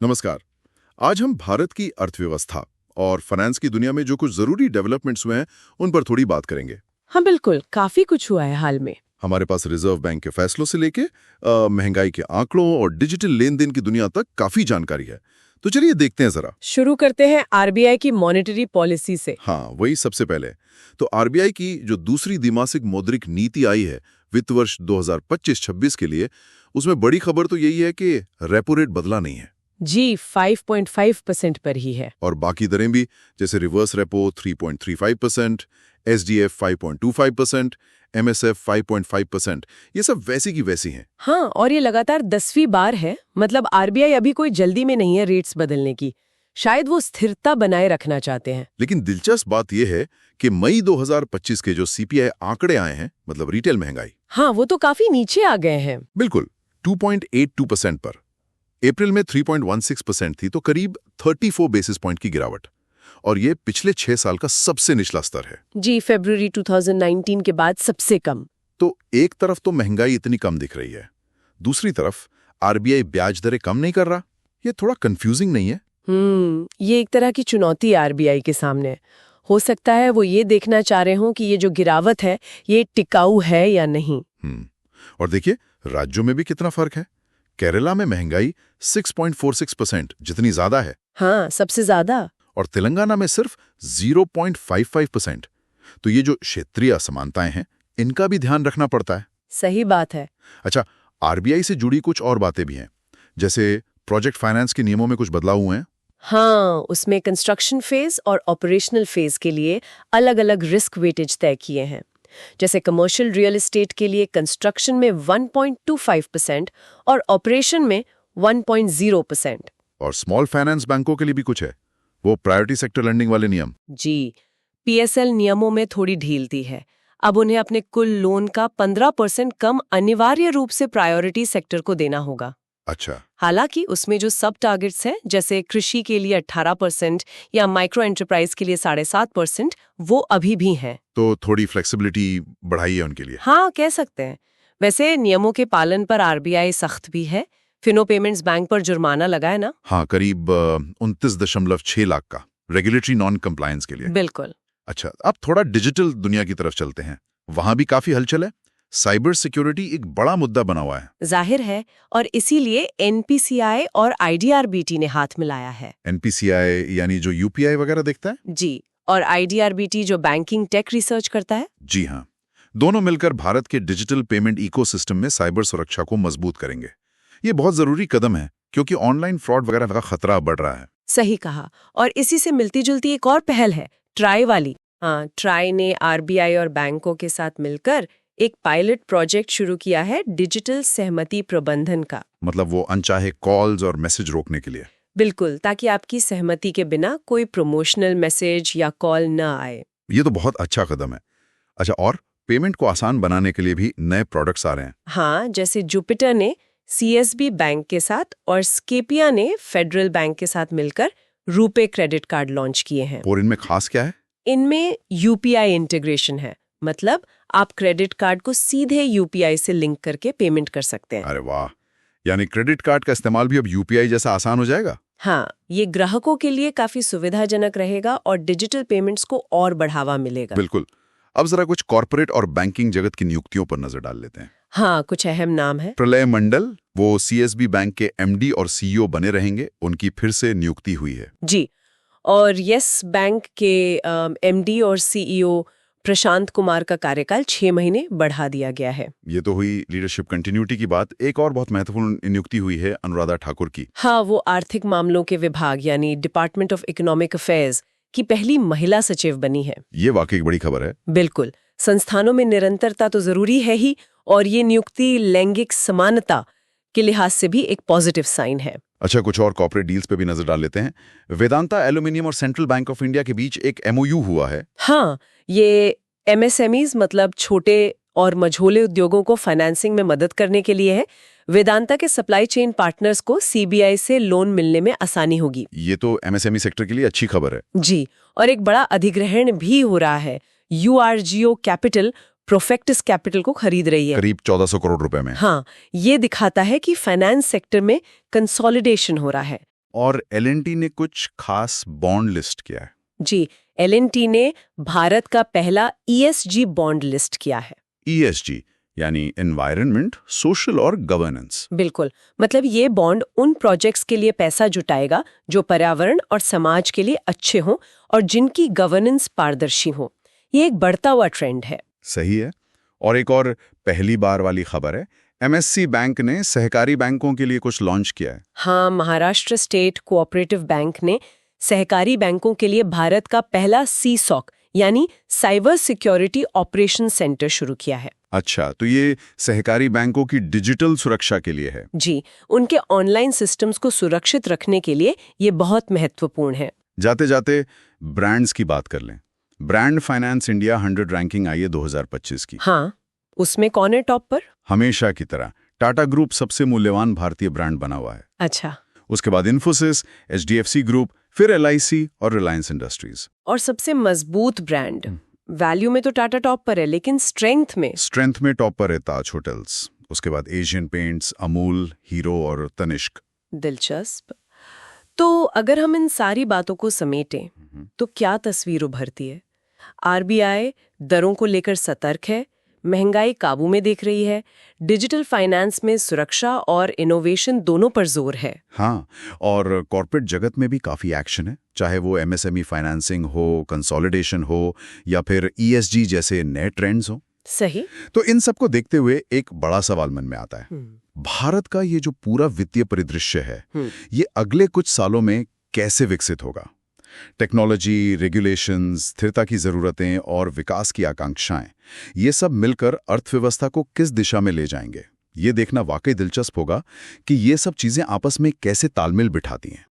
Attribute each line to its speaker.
Speaker 1: नमस्कार। आज हम भारत की अर्थव्यवस्था और फाइनेंस की दुनिया में जो कुछ जरूरी डेवलपमेंट्स हुए हैं उन पर थोड़ी बात करेंगे।
Speaker 2: हाँ बिल्कुल, काफी कुछ हुआ है हाल में।
Speaker 1: हमारे पास रिजर्व बैंक के फैसलों से लेके महंगाई के आंकड़ों और डिजिटल लेन देन की दुनिया तक काफी जानकारी है। तो चलिए देखते हैं जरा।
Speaker 2: शुरू करते हैं आरबीआई की मॉनेटरी पॉलिसी से।
Speaker 1: हाँ, वही सबसे पहले। तो आरबीआई की जो दूसरी द्विमासिक मौद्रिक नीति आई है वित्त वर्ष 2025-26 के लिए, उसमें बड़ी खबर तो यही है कि रेपो रेट बदला नहीं है
Speaker 2: जी 5.5% पर ही है।
Speaker 1: और बाकी दरें भी, जैसे रिवर्स रेपो 3.35%, एसडीएफ 5.25%, एमएसएफ 5.5%, ये सब वैसी की वैसी हैं।
Speaker 2: हाँ, और ये लगातार 10वीं बार है। मतलब आरबीआई अभी कोई जल्दी में नहीं है रेट्स बदलने की। शायद वो स्थिरता बनाए रखना चाहते हैं।
Speaker 1: लेकिन दिलचस्प बात यह है कि मई 2025 के जो सीपीआई आंकड़े आए हैं, मतलब रिटेल महंगाई,
Speaker 2: हाँ वो तो काफी नीचे आ गए हैं।
Speaker 1: बिल्कुल 2.82% पर। अप्रैल में 3.16% थी, तो करीब 34 बेसिस पॉइंट की गिरावट, और ये पिछले 6 साल का सबसे निचला स्तर है।
Speaker 2: जी फरवरी 2019 के बाद सबसे कम।
Speaker 1: तो एक तरफ तो महंगाई इतनी कम दिख रही है, दूसरी तरफ आरबीआई ब्याज दरें कम नहीं कर रहा। ये थोड़ा कंफ्यूजिंग नहीं है?
Speaker 2: ये एक तरह की चुनौती है आरबीआई के सामने। हो सकता है वो ये देखना चाह रहे हों कि ये जो गिरावट है ये टिकाऊ है या नहीं।
Speaker 1: और देखिए राज्यों में भी कितना फर्क है। केरला में महंगाई 6.46% जितनी ज्यादा है।
Speaker 2: हाँ, सबसे ज्यादा।
Speaker 1: और तेलंगाना में सिर्फ 0.55%। तो ये जो क्षेत्रीय असमानताएं हैं, इनका भी ध्यान रखना पड़ता है।
Speaker 2: सही बात है।
Speaker 1: अच्छा, आरबीआई से जुड़ी कुछ और बातें भी हैं, जैसे प्रोजेक्ट फाइनेंस के नियमों में कुछ बदलाव हुए हैं।
Speaker 2: हाँ, उसमें कंस्ट्रक्शन फेज और ऑपरेशनल फेज के लिए अलग-अलग रिस्क वेटेज तय किए हैं। जैसे कमर्शियल रियल एस्टेट के लिए कंस्ट्रक्शन में 1.25% और ऑपरेशन में 1.0%।
Speaker 1: और स्मॉल फाइनेंस बैंकों के लिए भी कुछ है, वो प्रायोरिटी सेक्टर लैंडिंग वाले नियम।
Speaker 2: जी, पीएसएल नियमों में थोड़ी ढील दी है। अब उन्हें अपने कुल लोन का 15% कम अनिवार्य रूप से प्रायोरिटी सेक्टर को देना होगा।
Speaker 1: अच्छा।
Speaker 2: हालांकि उसमें जो सब टारगेट्स हैं, जैसे कृषि के लिए 18% या माइक्रो एंटरप्राइज के लिए 7.5%, वो अभी भी हैं।
Speaker 1: तो थोड़ी फ्लेक्सिबिलिटी बढ़ाई है उनके लिए।
Speaker 2: हाँ, कह सकते हैं। वैसे नियमों के पालन पर आरबीआई सख्त भी है। फिनो पेमेंट्स बैंक पर जुर्माना लगा है ना?
Speaker 1: हाँ, करीब 29.6 लाख का रेगुलेटरी नॉन कंप्लायंस के लिए।
Speaker 2: बिल्कुल।
Speaker 1: अच्छा, अब थोड़ा डिजिटल दुनिया की तरफ चलते हैं। वहां भी काफी हलचल है। साइबर सिक्योरिटी एक बड़ा मुद्दा बना हुआ है।
Speaker 2: जाहिर है, और इसीलिए एनपीसीआई और आईडीआरबीटी ने हाथ मिलाया है।
Speaker 1: एनपीसीआई यानी जो यूपीआई वगैरह देखता है?
Speaker 2: जी, और आईडीआरबीटी जो बैंकिंग टेक रिसर्च करता है।
Speaker 1: जी हाँ, दोनों मिलकर भारत के डिजिटल पेमेंट इकोसिस्टम में साइबर सुरक्षा को मजबूत करेंगे। ये बहुत जरूरी कदम है, क्योंकि ऑनलाइन फ्रॉड वगैरह का खतरा बढ़ रहा है।
Speaker 2: सही कहा। और इसी से मिलती जुलती एक और पहल है, ट्राई वाली। हाँ, ट्राई ने आरबीआई और बैंकों के साथ मिलकर एक पायलट प्रोजेक्ट शुरू किया है डिजिटल सहमति प्रबंधन का।
Speaker 1: मतलब वो अनचाहे कॉल्स और मैसेज रोकने के लिए।
Speaker 2: बिल्कुल, ताकि आपकी सहमति के बिना कोई प्रमोशनल मैसेज या कॉल न आए।
Speaker 1: ये तो बहुत अच्छा कदम है। अच्छा, और पेमेंट को आसान बनाने के लिए भी नए प्रोडक्ट्स आ रहे हैं।
Speaker 2: हाँ, जैसे जुपिटर ने सीएसबी बैंक के साथ और स्केपिया ने फेडरल बैंक के साथ मिलकर रुपे क्रेडिट कार्ड लॉन्च किए हैं।
Speaker 1: और इनमें खास क्या है?
Speaker 2: इनमें यूपीआई इंटीग्रेशन है। मतलब आप क्रेडिट कार्ड को सीधे यूपीआई से लिंक करके पेमेंट कर सकते हैं।
Speaker 1: अरे वाह, यानी क्रेडिट कार्ड का इस्तेमाल भी अब यूपीआई जैसा आसान हो जाएगा।
Speaker 2: हाँ, ये ग्राहकों के लिए काफी सुविधाजनक रहेगा और डिजिटल पेमेंट्स को और बढ़ावा मिलेगा।
Speaker 1: बिल्कुल। अब जरा कुछ कॉर्पोरेट और बैंकिंग जगत की नियुक्तियों पर नजर डाल लेते हैं।
Speaker 2: हाँ, कुछ अहम नाम है।
Speaker 1: प्रलय मंडल, वो सीएसबी बैंक के एमडी और सीईओ बने रहेंगे, उनकी फिर से नियुक्ति हुई है।
Speaker 2: जी, और यस बैंक के एमडी और सीईओ प्रशांत कुमार का कार्यकाल 6 महीने बढ़ा दिया गया है।
Speaker 1: ये तो हुई लीडरशिप कंटिन्यूटी की बात। एक और बहुत महत्वपूर्ण नियुक्ति हुई है अनुराधा ठाकुर की।
Speaker 2: हाँ, वो आर्थिक मामलों के विभाग यानी डिपार्टमेंट ऑफ इकोनॉमिक अफेयर्स की पहली महिला सचिव बनी है।
Speaker 1: ये वाकई बड़ी खबर है।
Speaker 2: बिल्कुल, संस्थानों में निरंतरता तो जरूरी है ही, और ये नियुक्ति लैंगिक समानता के लिहाज से भी एक पॉजिटिव साइन है।
Speaker 1: अच्छा, कुछ और कॉर्पोरेट डील्स पे भी नजर डाल लेते हैं। वेदांता एल्यूमिनियम और सेंट्रल बैंक ऑफ इंडिया के बीच एक एमओयू हुआ है।
Speaker 2: हाँ, ये एमएसएमईज मतलब छोटे और मझोले उद्योगों को फाइनेंसिंग में मदद करने के लिए है। वेदांता के सप्लाई चेन पार्टनर्स को सीबीआई से लोन मिलने में आसानी होगी।
Speaker 1: ये तो एमएसएमई सेक्टर के लिए अच्छी खबर है।
Speaker 2: जी, और एक बड़ा अधिग्रहण भी हो रहा है। यूआरजीओ कैपिटल प्रोफेक्टिस कैपिटल को खरीद रही है,
Speaker 1: करीब 1400 करोड़ रुपए में।
Speaker 2: हाँ, ये दिखाता है कि फाइनेंस सेक्टर में कंसोलिडेशन हो रहा है।
Speaker 3: और L&T ने कुछ खास बॉन्ड लिस्ट किया है।
Speaker 2: जी, L&T ने भारत का पहला ESG बॉन्ड लिस्ट किया है।
Speaker 3: ESG यानी एनवायरनमेंट, सोशल और गवर्नेंस।
Speaker 2: बिल्कुल, मतलब ये बॉन्ड उन प्रोजेक्ट्स के लिए पैसा जुटाएगा जो पर्यावरण और समाज के लिए अच्छे हों और जिनकी गवर्नेंस पारदर्शी हो। ये एक बढ़ता हुआ ट्रेंड है।
Speaker 3: सही है। और एक और पहली बार वाली खबर है, MSC बैंक ने सहकारी बैंकों के लिए कुछ लॉन्च किया है।
Speaker 2: हाँ, महाराष्ट्र स्टेट कोऑपरेटिव बैंक ने सहकारी बैंकों के लिए भारत का पहला CSOC यानी साइबर सिक्योरिटी ऑपरेशन सेंटर शुरू किया है।
Speaker 3: अच्छा, तो ये सहकारी बैंकों की डिजिटल सुरक्षा के लिए है।
Speaker 2: जी, उनके ऑनलाइन सिस्टम्स को सुरक्षित रखने के लिए ये बहुत महत्वपूर्ण है।
Speaker 3: जाते जाते ब्रांड्स की बात कर लें। ब्रांड फाइनेंस इंडिया 100 रैंकिंग आई है 2025 की।
Speaker 2: हाँ, उसमें कौन है टॉप पर?
Speaker 3: हमेशा की तरह टाटा ग्रुप सबसे मूल्यवान भारतीय ब्रांड बना हुआ है।
Speaker 2: अच्छा,
Speaker 3: उसके बाद इन्फोसिस, HDFC ग्रुप, फिर LIC और रिलायंस इंडस्ट्रीज।
Speaker 2: और सबसे मजबूत ब्रांड वैल्यू में तो टाटा टॉप पर है, लेकिन स्ट्रेंथ में
Speaker 3: टॉप पर है ताज होटल्स, उसके बाद एशियन पेंट्स, अमूल, हीरो और तनिष्क।
Speaker 2: दिलचस्प। तो अगर हम इन सारी बातों को समेटें तो क्या तस्वीर उभरती है? RBI दरों को लेकर सतर्क है, महंगाई काबू में देख रही है, डिजिटल फाइनेंस में सुरक्षा और इनोवेशन दोनों पर जोर है।
Speaker 3: हाँ, और कॉर्पोरेट जगत में भी काफी एक्शन है, चाहे वो MSME फाइनेंसिंग हो, कंसोलिडेशन हो या फिर ESG जैसे नए ट्रेंड्स हो।
Speaker 2: सही।
Speaker 3: तो इन सबको देखते हुए एक बड़ा सवाल मन में आता है, भारत का ये जो पूरा वित्तीय परिदृश्य है, ये अगले कुछ सालों में कैसे विकसित होगा? टेक्नोलॉजी, रेगुलेशंस, स्थिरता की जरूरतें और विकास की आकांक्षाएं, ये सब मिलकर अर्थव्यवस्था को किस दिशा में ले जाएंगे? ये देखना वाकई दिलचस्प होगा कि ये सब चीजें आपस में कैसे तालमेल बिठाती हैं।